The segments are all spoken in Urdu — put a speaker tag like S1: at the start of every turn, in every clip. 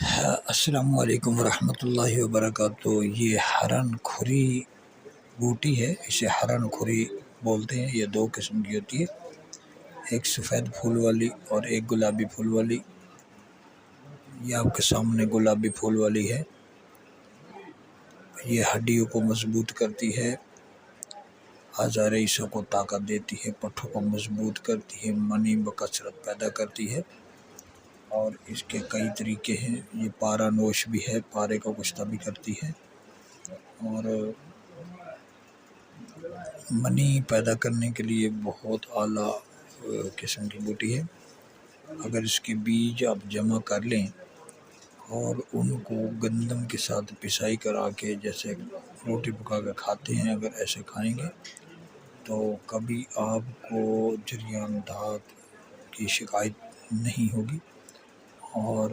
S1: السلام علیکم ورحمۃ اللہ وبرکاتہ۔ یہ ہرن کھری بوٹی ہے، اسے ہرن کھری بولتے ہیں۔ یہ دو قسم کی ہوتی ہے، ایک سفید پھول والی اور ایک گلابی پھول والی۔ یہ آپ کے سامنے گلابی پھول والی ہے۔ یہ ہڈیوں کو مضبوط کرتی ہے، اعضاء ریشہ کو طاقت دیتی ہے، پٹھوں کو مضبوط کرتی ہے، منی بکثرت پیدا کرتی ہے۔ اور اس کے کئی طریقے ہیں۔ یہ پارا نوش بھی ہے، پارے کو کشتہ بھی کرتی ہے، اور منی پیدا کرنے کے لیے بہت اعلیٰ قسم کی بوٹی ہے۔ اگر اس کے بیج آپ جمع کر لیں اور ان کو گندم کے ساتھ پسائی کرا کے جیسے روٹی پکا کے کھاتے ہیں، اگر ایسے کھائیں گے تو کبھی آپ کو جریان دھات کی شکایت نہیں ہوگی، اور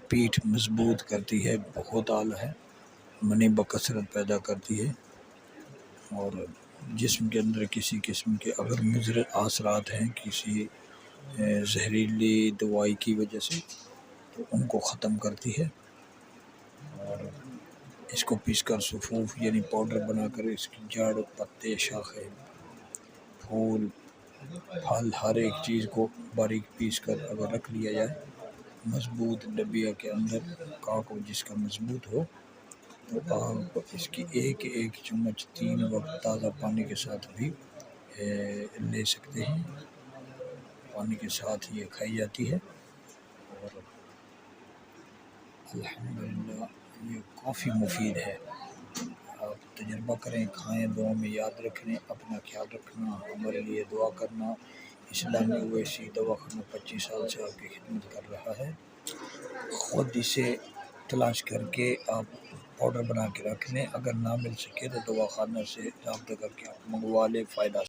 S1: پیٹھ مضبوط کرتی ہے، بہت اعلیٰ ہے، منی بکثرت پیدا کرتی ہے۔ اور جسم کے اندر کسی قسم کے اگر مضر اثرات ہیں کسی زہریلی دوائی کی وجہ سے تو ان کو ختم کرتی ہے۔ اور اس کو پیس کر صفوف یعنی پاؤڈر بنا کر اس کی جڑ، پتے، شاخیں، پھول، پھل، ہر ایک چیز کو باریک پیس کر اگر رکھ لیا جائے مضبوط ڈبیا کے اندر، کاک جس کا مضبوط ہو، تو آپ اس کی ایک ایک چمچ 3 وقت تازہ پانی کے ساتھ بھی لے سکتے ہیں۔ پانی کے ساتھ یہ کھائی جاتی ہے، اور الحمدللہ یہ کافی مفید ہے۔ آپ تجربہ کریں، کھائیں، دعا میں یاد رکھیں، اپنا خیال رکھنا، ہمارے لیے دعا کرنا۔ اسلامی اویسی دواخانہ 25 سال سے آپ کی خدمت کر رہا ہے۔ خود اسے تلاش کر کے آپ پاؤڈر بنا کے رکھ لیں، اگر نہ مل سکے تو دواخانہ سے رابطہ کر کے آپ منگوا لیں، فائدہ